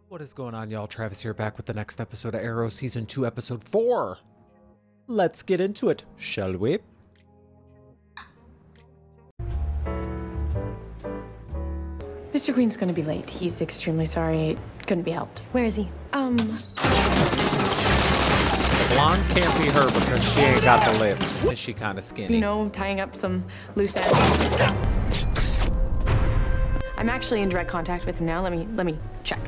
What is going on, y'all? Travis here, back with the next episode of Arrow Season 2, Episode 4. Let's get into it, shall we? Mr. Queen's gonna be late. He's extremely sorry. Couldn't be helped. Where is he? The blonde can't be her because she ain't got the lips. Is she kind of skinny? You know, tying up some loose ends. I'm actually in direct contact with him now. Let me check.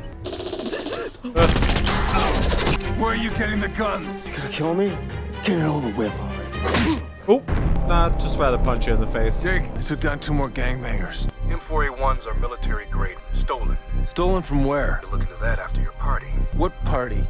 Where are you getting the guns? You gonna kill me? Get it over with already. Oh, nah, just rather punch you in the face. Jake, I took down 2 more gangbangers. M4A1s are military grade, stolen. Stolen from where? Look into that after your party. What party?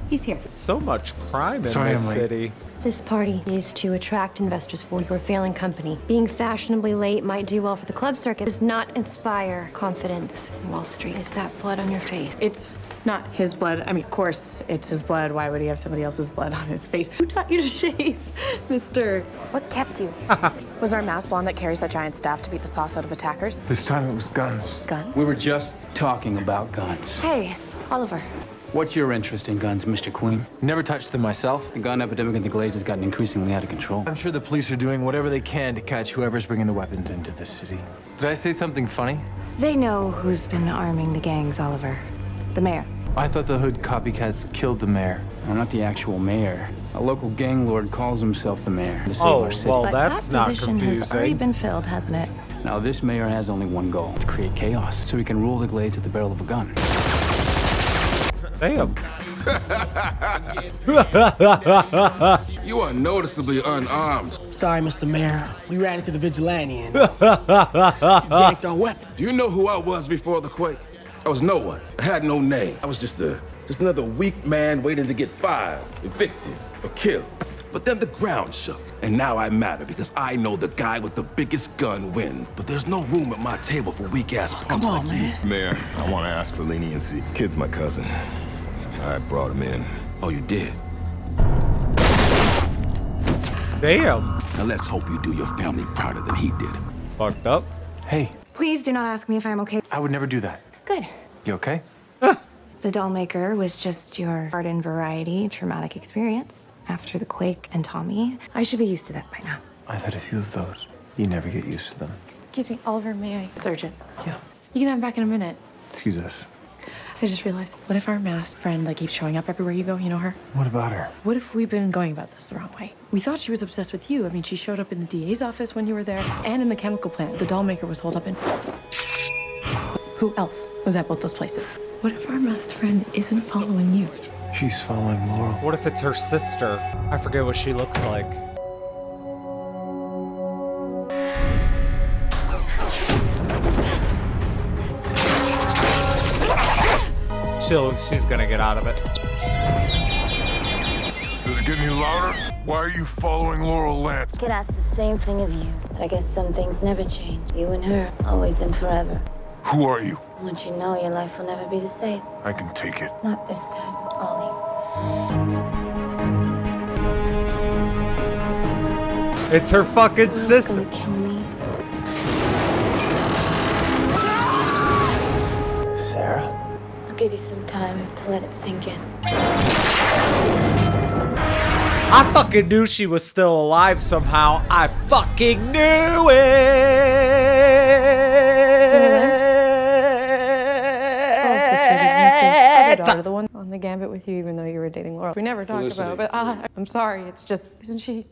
He's here. So much crime in Sorry, this I'm late. city. This party is to attract investors for your failing company. Being fashionably late might do well for the club circuit. Does not inspire confidence in Wall Street. Is that blood on your face? It's not his blood. I mean, of course it's his blood. Why would he have somebody else's blood on his face? Who taught you to shave, mister? What kept you? Was our masked blonde that carries that giant staff to beat the sauce out of attackers? This time it was guns. Guns? We were just talking about guns. Hey, Oliver. What's your interest in guns, Mr. Queen? Never touched them myself. The gun epidemic in the Glades has gotten increasingly out of control. I'm sure the police are doing whatever they can to catch whoever's bringing the weapons into the city. Did I say something funny? They know who's been arming the gangs, Oliver. The mayor. I thought the hood copycats killed the mayor. No, not the actual mayor. A local gang lord calls himself the mayor to save Oh, our city. well, But that's that not position has already confusing. been filled, hasn't it? Now, this mayor has only one goal, to create chaos, so he can rule the Glades at the barrel of a gun. Damn. You are noticeably unarmed. Sorry, Mr. Mayor. We ran into the vigilante and yanked our weapon. Do you know who I was before the quake? I was no one. I had no name. I was just another weak man waiting to get fired, evicted, or killed. But then the ground shook, and now I matter because I know the guy with the biggest gun wins. But there's no room at my table for weak-ass punks like you. Mayor, I want to ask for leniency. Kid's my cousin. I brought him in. Oh, you did? Damn. Now let's hope you do your family prouder than he did. It's fucked up. Hey, Please do not ask me if I'm okay. I would never do that. Good. You okay? The doll maker was just your garden variety traumatic experience. After the quake and Tommy, I should be used to that by now. I've had a few of those. You never get used to them. Excuse me, Oliver, may I? It's urgent. Yeah. You can have him back in a minute. Excuse us. I just realized, what if our masked friend keeps showing up everywhere you go? You know her? What about her? What if we've been going about this the wrong way? We thought she was obsessed with you. I mean, she showed up in the DA's office when you were there, and in the chemical plant the doll maker was holed up in. Who else was at both those places? What if our masked friend isn't following you? She's following Laurel. What if it's her sister? I forget what she looks like. She's gonna get out of it. Does it get any louder? Why are you following Laurel Lance? Could ask the same thing of you, but I guess some things never change. You and her, always and forever. Who are you? Once you know, your life will never be the same. I can take it. Not this time, Ollie. It's her fucking You're not sister. gonna kill me. Sarah? I'll give you some time to let it sink in. I fucking knew she was still alive somehow. I fucking knew it. Daughter, the one on the gambit with you, even though you were dating Laurel. We never talked about it, but I'm sorry. It's just, isn't she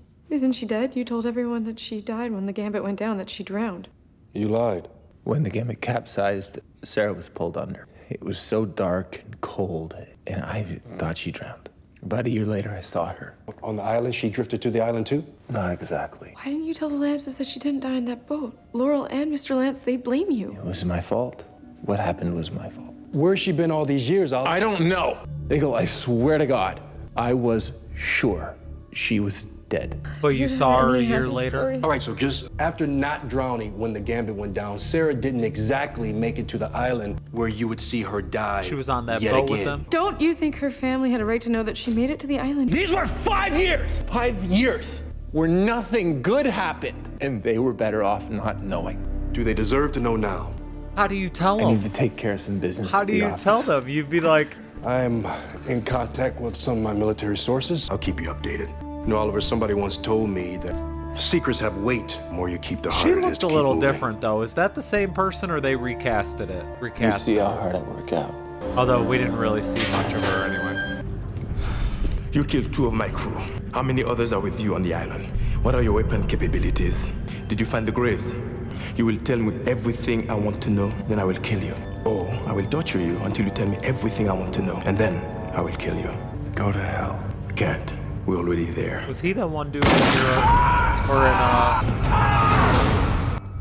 dead? You told everyone that she died when the gambit went down, that she drowned. You lied. When the gambit capsized, Sarah was pulled under. It was so dark and cold, and I thought she drowned. About a year later, I saw her. On the island, she drifted to the island too? Not exactly. Why didn't you tell the Lances that she didn't die in that boat? Laurel and Mr. Lance, they blame you. It was my fault. What happened was my fault. Where's she been all these years, Ollie? I don't know. Diggle, I swear to God, I was sure she was dead. But you saw her a year later? All right, so just after not drowning when the gambit went down, Sarah didn't exactly make it to the island where you would see her die. She was on that yet boat again. with them? Don't you think her family had a right to know that she made it to the island? These were 5 years! 5 years where nothing good happened. And they were better off not knowing. Do they deserve to know now? How do you tell I them? need to take care of some business. How at do the you office. tell them? You'd be like, I'm in contact with some of my military sources. I'll keep you updated. You know, Oliver, somebody once told me that secrets have weight. The more you keep, the she harder it is looked to a keep little moving. different though. Is that the same person or they recasted it? You Recast see it. how hard I work out. Although we didn't really see much of her anyway. You killed 2 of my crew. How many others are with you on the island? What are your weapon capabilities? Did you find the graves? You will tell me everything I want to know, then I will kill you. Or I will torture you until you tell me everything I want to know, and then I will kill you. Go to hell. Can't. We're already there. Was he the one doing the hero? Or in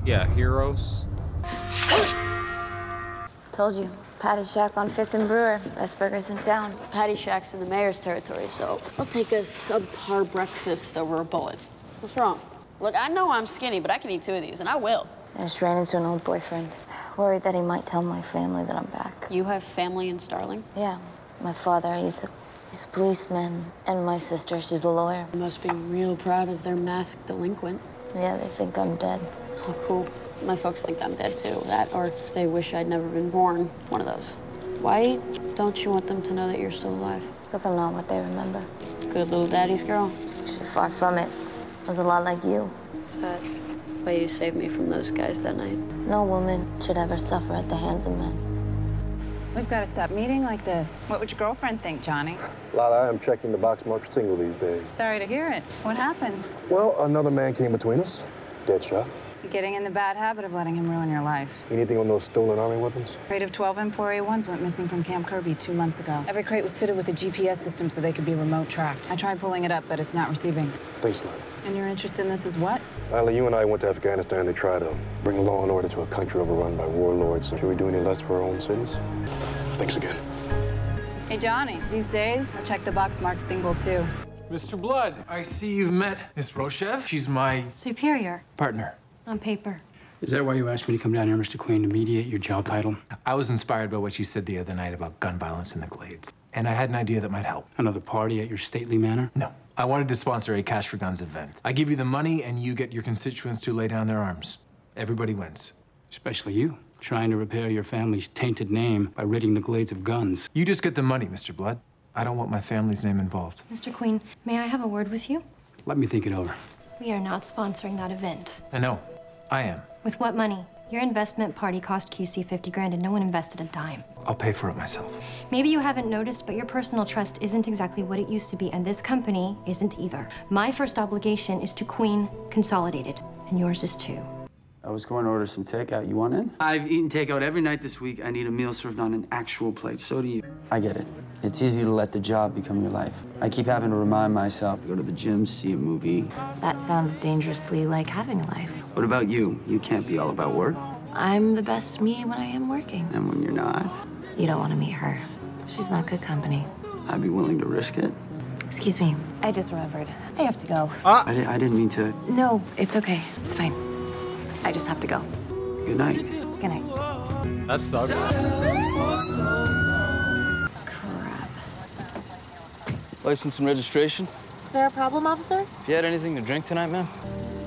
yeah, Heroes? Told you. Patty Shack on 5th and Brewer. Best burgers in town. Patty Shack's in the mayor's territory, so I'll take a subpar breakfast over a bullet. What's wrong? Look, I know I'm skinny, but I can eat 2 of these, and I will. I just ran into an old boyfriend. Worried that he might tell my family that I'm back. You have family in Starling? Yeah. My father, he's a policeman. And my sister, she's a lawyer. You must be real proud of their masked delinquent. Yeah, they think I'm dead. Oh, cool. My folks think I'm dead, too. That, or they wish I'd never been born. One of those. Why don't you want them to know that you're still alive? Because I'm not what they remember. Good little daddy's girl. She's far from it. I was a lot like you. Is that why you saved me from those guys that night? No woman should ever suffer at the hands of men. We've got to stop meeting like this. What would your girlfriend think, Johnny? Lala, I am checking the box marked single these days. Sorry to hear it. What happened? Well, another man came between us. Dead shot. You're getting in the bad habit of letting him ruin your life. Anything on those stolen army weapons? A crate of 12 M4A1s went missing from Camp Kirby 2 months ago. Every crate was fitted with a GPS system so they could be remote tracked. I tried pulling it up, but it's not receiving. Thanks, Lala. And you're interested in this as what? Lila, you and I went to Afghanistan to try to bring law and order to a country overrun by warlords. Should we do any less for our own cities? Thanks again. Hey, Johnny, these days, I check the box marked single, too. Mr. Blood, I see you've met Miss Rochev. She's my Superior. partner. On paper. Is that why you asked me to come down here, Mr. Queen, to mediate your job title? I was inspired by what you said the other night about gun violence in the Glades. And I had an idea that might help. Another party at your stately manor? No. I wanted to sponsor a Cash for Guns event. I give you the money and you get your constituents to lay down their arms. Everybody wins. Especially you, trying to repair your family's tainted name by ridding the Glades of guns. You just get the money, Mr. Blood. I don't want my family's name involved. Mr. Queen, may I have a word with you? Let me think it over. We are not sponsoring that event. I know. I am. With what money? Your investment party cost QC 50 grand and no one invested a dime. I'll pay for it myself. Maybe you haven't noticed, but your personal trust isn't exactly what it used to be, and this company isn't either. My first obligation is to Queen Consolidated, and yours is too. I was going to order some takeout. You want in? I've eaten takeout every night this week. I need a meal served on an actual plate. So do you. I get it. It's easy to let the job become your life. I keep having to remind myself to go to the gym, see a movie. That sounds dangerously like having a life. What about you? You can't be all about work. I'm the best me when I am working. And when you're not? You don't want to meet her. She's not good company. I'd be willing to risk it. Excuse me. I just remembered. I have to go. I didn't mean to. No, it's okay. It's fine. I just have to go. Good night. Good night. That sucks. Crap. License and registration? Is there a problem, officer? If you had anything to drink tonight, ma'am?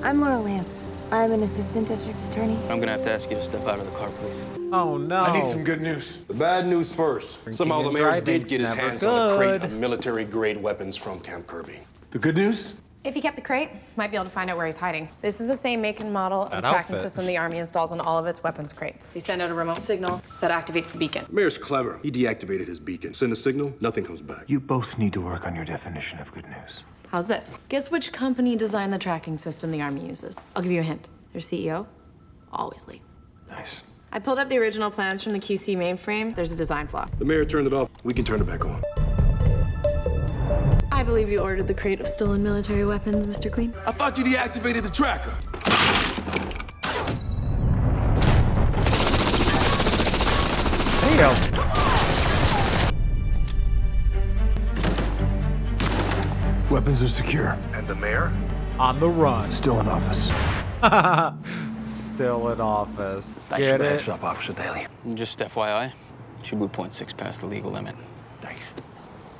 I'm Laura Lance. I'm an assistant district attorney. I'm gonna have to ask you to step out of the car, please. Oh, no. I need some good news. The bad news first. Drinking Somehow the and mayor did driving's get his never hands on a crate good. of military-grade weapons from Camp Kirby. The good news? If he kept the crate, might be able to find out where he's hiding. This is the same make and model of That the tracking outfit. system the Army installs on all of its weapons crates. They send out a remote signal that activates the beacon. Mayor's clever. He deactivated his beacon. Send a signal, nothing comes back. You both need to work on your definition of good news. How's this? Guess which company designed the tracking system the Army uses? I'll give you a hint. Their CEO, always late. Nice. I pulled up the original plans from the QC mainframe. There's a design flaw. The mayor turned it off. We can turn it back on. I believe you ordered the crate of stolen military weapons, Mr. Queen. I thought you deactivated the tracker. Damn. Weapons are secure. And the mayor? On the run. Still in office. Still in office. Thanks Get for the it? heads up, Officer Daly. Just FYI, she blew .6 past the legal limit. Thanks.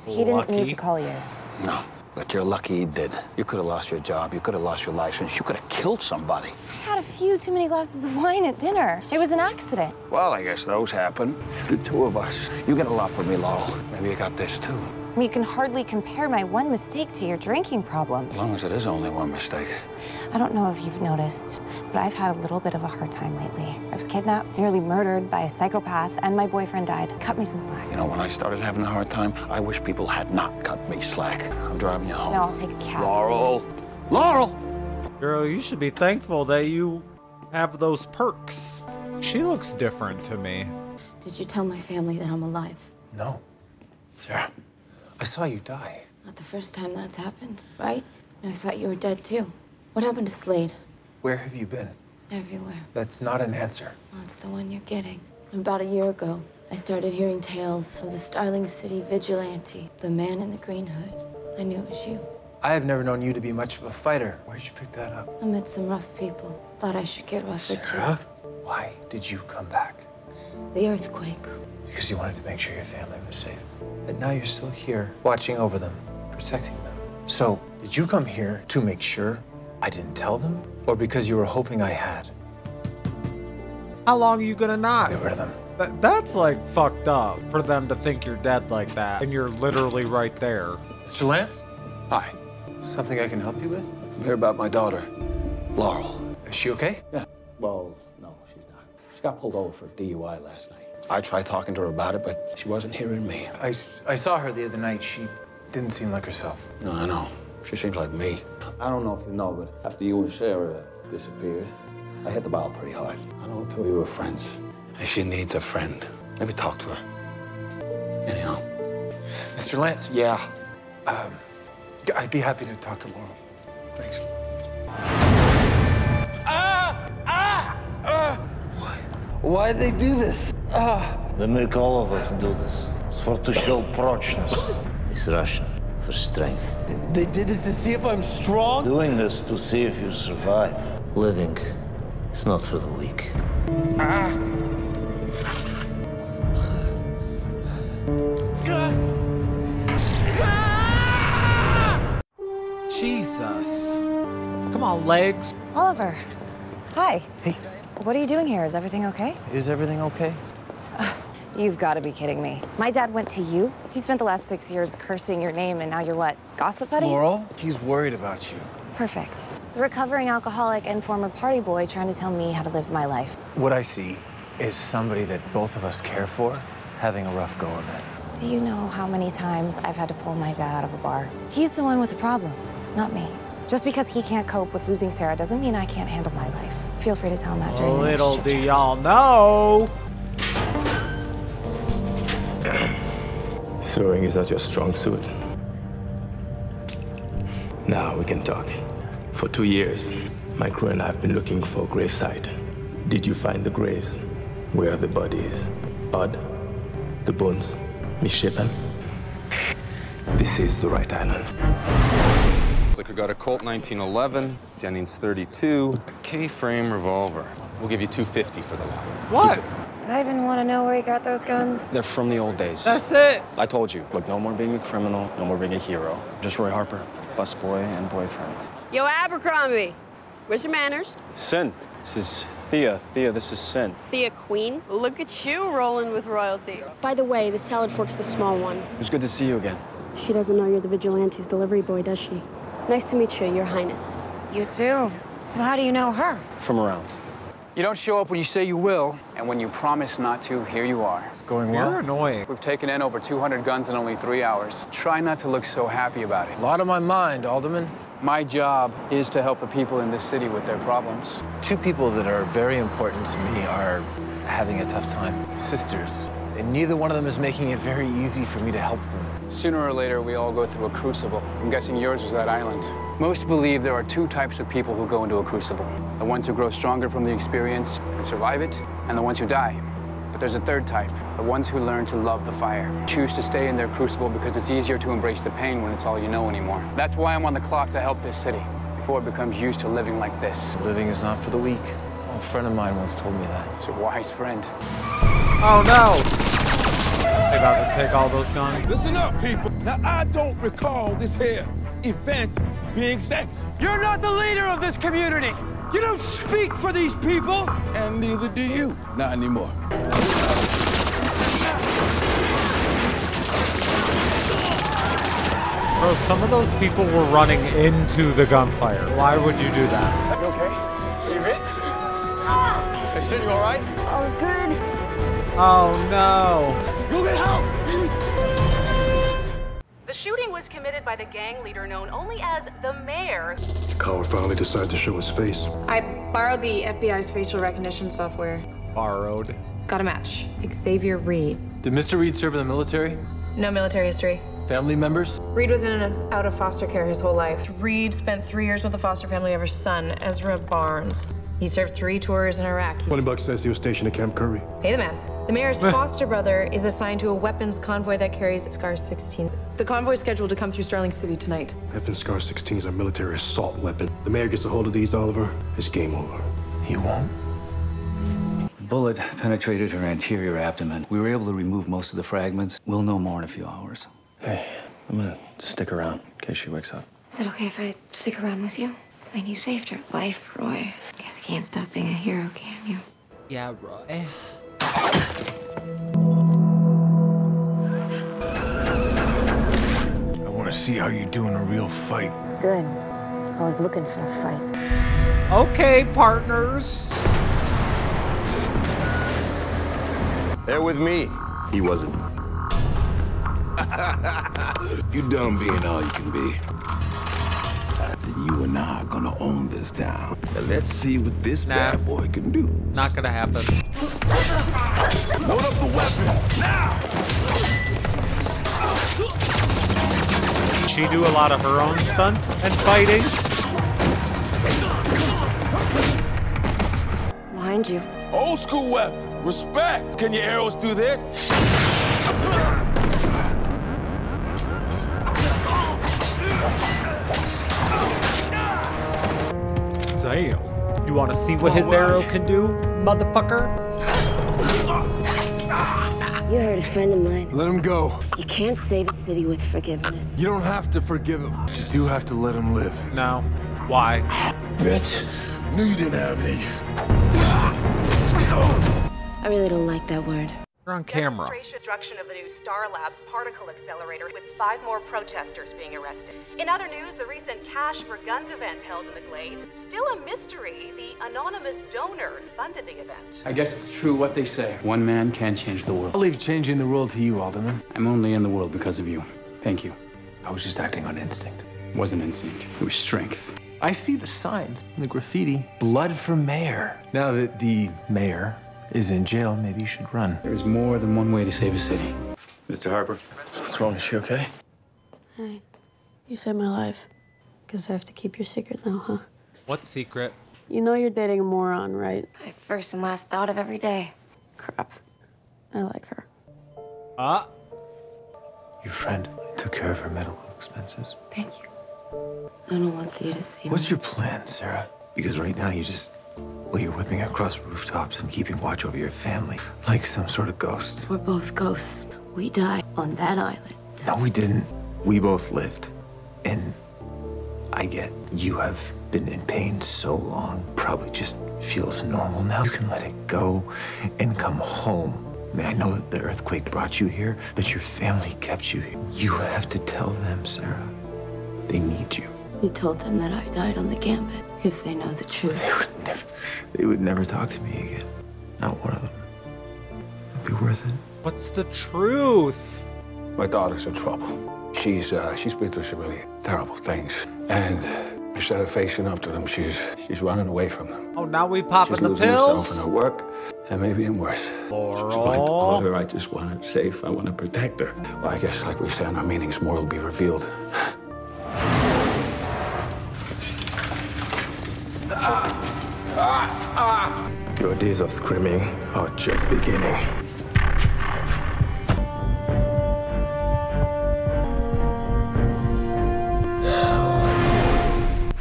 He didn't need to call you. No, but you're lucky he did. You could have lost your job. You could have lost your license. You could have killed somebody. I had a few too many glasses of wine at dinner. It was an accident. Well, I guess those happen. The two of us. You get a lot from me, Laurel. Maybe you got this, too. You can hardly compare my one mistake to your drinking problem. As long as it is only one mistake. I don't know if you've noticed, but I've had a little bit of a hard time lately. I was kidnapped, nearly murdered by a psychopath, and my boyfriend died. Cut me some slack. You know, when I started having a hard time, I wish people had not cut me slack. I'm driving you home. No, I'll take a cab. Laurel! Laurel! Girl, you should be thankful that you have those perks. She looks different to me. Did you tell my family that I'm alive? No. Sarah, I saw you die. Not the first time that's happened, right? And I thought you were dead too. What happened to Slade? Where have you been? Everywhere. That's not an answer. Well, it's the one you're getting. About a year ago, I started hearing tales of the Starling City vigilante, the man in the green hood. I knew it was you. I have never known you to be much of a fighter. Where'd you pick that up? I met some rough people. Thought I should get rougher Sarah? Why did you come back? too. The earthquake. Because you wanted to make sure your family was safe. But now you're still here, watching over them, protecting them. So, did you come here to make sure I didn't tell them? Or because you were hoping I had? How long are you gonna not? Get rid of them. That's like fucked up for them to think you're dead like that, and you're literally right there. Mr. Lance? Hi. Something I can help you with? I'm here about my daughter, Laurel. Is she okay? Yeah. Well, no, she's not. She got pulled over for DUI last night. I tried talking to her about it, but she wasn't hearing me. I saw her the other night. She didn't seem like herself. No, I know. She seems like me. I don't know if you know, but after you and Sarah disappeared, I hit the ball pretty hard. I don't tell you were friends. And she needs a friend. Maybe talk to her. Anyhow. Mr. Lance? Yeah. I'd be happy to talk to Laurel. Thanks. Why'd they do this? They make all of us do this. It's for to show prochness. It's Russian, for strength. They did this to see if I'm strong? Doing this to see if you survive. Living is not for the weak. Jesus. Come on, legs. Oliver. Hi. Hey. What are you doing here? Is everything okay? Is everything okay? You've got to be kidding me. My dad went to you. He spent the last 6 years cursing your name, and now you're what? Gossip buddies? Laurel, he's worried about you. Perfect. The recovering alcoholic and former party boy trying to tell me how to live my life. What I see is somebody that both of us care for having a rough go of it. Do you know how many times I've had to pull my dad out of a bar? He's the one with the problem, not me. Just because he can't cope with losing Sarah doesn't mean I can't handle my life. Feel free to tell him that during the next Little chit-chat. do y'all know. Sewing is not your strong suit. Now we can talk. For 2 years, my crew and I have been looking for a gravesite. Did you find the graves? Where are the bodies? Odd? The bones? Misshapen? This is the right island. Looks like we got a Colt 1911, Jennings 32, K-frame revolver. We'll give you $250 for the lot. What? Do I even want to know where you got those guns? They're from the old days. That's it. I told you. Look, no more being a criminal, no more being a hero. Just Roy Harper, busboy and boyfriend. Yo, Abercrombie, where's your manners? Sin. This is Thea. Thea, this is Sin. Thea Queen. Look at you rolling with royalty. By the way, the salad fork's the small one. It was good to see you again. She doesn't know you're the vigilante's delivery boy, does she? Nice to meet you, Your Highness. You too. So how do you know her? From around. You don't show up when you say you will, and when you promise not to, here you are. It's going well. You're annoying. We've taken in over 200 guns in only 3 hours. Try not to look so happy about it. A lot on my mind, Alderman. My job is to help the people in this city with their problems. Two people that are very important to me are having a tough time. Sisters. And neither one of them is making it very easy for me to help them. Sooner or later, we all go through a crucible. I'm guessing yours was that island. Most believe there are 2 types of people who go into a crucible. The ones who grow stronger from the experience and survive it, and the ones who die. But there's a 3rd type, the ones who learn to love the fire. Choose to stay in their crucible because it's easier to embrace the pain when it's all you know anymore. That's why I'm on the clock to help this city, before it becomes used to living like this. Living is not for the weak. A friend of mine once told me that. It's a wise friend. Oh no! They about to take all those guns. Listen up, people. Now, I don't recall this here event being sanctioned. You're not the leader of this community. You don't speak for these people! And neither do you. Not anymore. Bro, some of those people were running into the gunfire. Why would you do that? You okay? Are you hit? They said you all right? I was good. Oh no. Go get help! The shooting was committed by the gang leader known only as the Mayor. Coward finally decided to show his face. I borrowed the FBI's facial recognition software. Borrowed. Got a match. Xavier Reed. Did Mr. Reed serve in the military? No military history. Family members? Reed was in and out of foster care his whole life. Reed spent 3 years with the foster family of her son, Ezra Barnes. He served 3 tours in Iraq. $20 says he was stationed at Camp Kirby. Pay the man. The mayor's foster brother is assigned to a weapons convoy that carries Scar 16. The convoy is scheduled to come through Starling City tonight. Effing Scar 16 is a military assault weapon. The mayor gets a hold of these, Oliver, it's game over. He won't. Bullet penetrated her anterior abdomen. We were able to remove most of the fragments. We'll know more in a few hours. Hey, I'm gonna stick around in case she wakes up. Is it okay if I stick around with you? I mean, you saved her life, Roy. I guess you can't stop being a hero, can you? Yeah, Roy. I want to see how you do in a real fight. Good. I was looking for a fight. Okay, partners. They're with me. He wasn't. You done being all you can be. You and I are gonna own this town. Now let's see what this bad boy can do. Not gonna happen. Load up the weapon, now! She do a lot of her own stunts and fighting. Behind you. Old school weapon, respect. Can your arrows do this? Damn. You want to see what his arrow can do, motherfucker? You hurt a friend of mine. Let him go. You can't save a city with forgiveness. You don't have to forgive him. You do have to let him live. No. Why? Bitch, knew you didn't have any. I really don't like that word. You're on camera. Destruction of the new Star Labs particle accelerator with 5 more protesters being arrested. In other news, the recent Cash for Guns event held in the Glades. Still a mystery. The anonymous donor funded the event. I guess it's true what they say. One man can change the world. I'll leave changing the world to you, Alderman. I'm only in the world because of you. Thank you. I was just acting on instinct. It wasn't instinct. It was strength. I see the signs in the graffiti. Blood for mayor. Now that the mayor is in jail, maybe you should run. There's more than one way to save a city. Mr. Harper, what's wrong? Is she okay? Hey, you saved my life. Guess I have to keep your secret now, huh? What secret? You know you're dating a moron, right? My first and last thought of every day. Crap. I like her. Your friend took care of her medical expenses. Thank you. I don't want you to see What's me. your plan, Sarah? Because right now you're whipping across rooftops and keeping watch over your family like some sort of ghost. We're both ghosts. We died on that island. No, we didn't. We both lived. And I get you have been in pain so long. Probably just feels normal now. You can let it go and come home. I mean, I know that the earthquake brought you here, but your family kept you here. You have to tell them, Sarah. They need you. You told them that I died on the gambit. If they know the truth. They would never talk to me again. Not one of them. It'd be worth it. What's the truth? My daughter's in trouble. She's been through some really terrible things. And instead of facing up to them, she's running away from them. Oh, now we popping She's the losing pills? herself in her work, and maybe even worse. Laurel. So I told her I just want her safe. I want to protect her. Well, I guess, like we said in our meetings, more will be revealed. Your days of screaming are just beginning.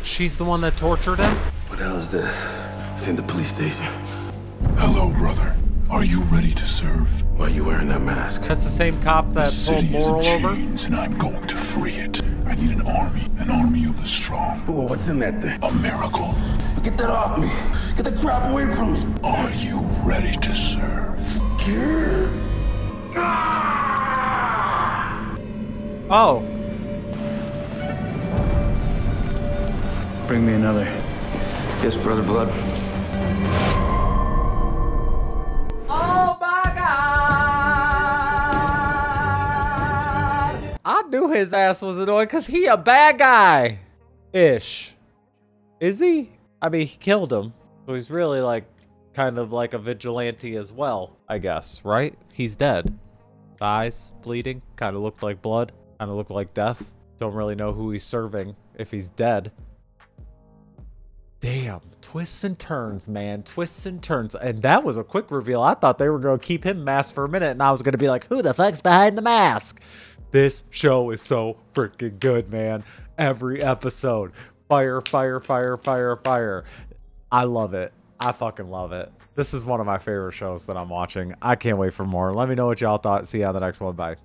She's the one that tortured him? What the hell is this? It's in the police station. Hello, brother. Are you ready to serve? Why are you wearing that mask? That's the same cop that pulled Laurel over? And I'm going to free it. I need an army of the strong. Whoa, what's in that thing? A miracle. Get that off me. Get that crap away from me. Are you ready to serve? Oh. Bring me another. Yes, Brother Blood. Oh my God! I knew his ass was annoying because he a bad guy. Ish. Is he? I mean, he killed him. So he's really like, kind of like a vigilante as well, I guess, right? He's dead. Eyes bleeding, kind of looked like blood, kind of looked like death. Don't really know who he's serving if he's dead. Damn, twists and turns, man, twists and turns. And that was a quick reveal. I thought they were going to keep him masked for a minute and I was going to be like, who the fuck's behind the mask? This show is so freaking good, man. Every episode. Fire, fire, fire, fire, fire. I love it. I fucking love it. This is one of my favorite shows that I'm watching. I can't wait for more. Let me know what y'all thought. See you on the next one. Bye.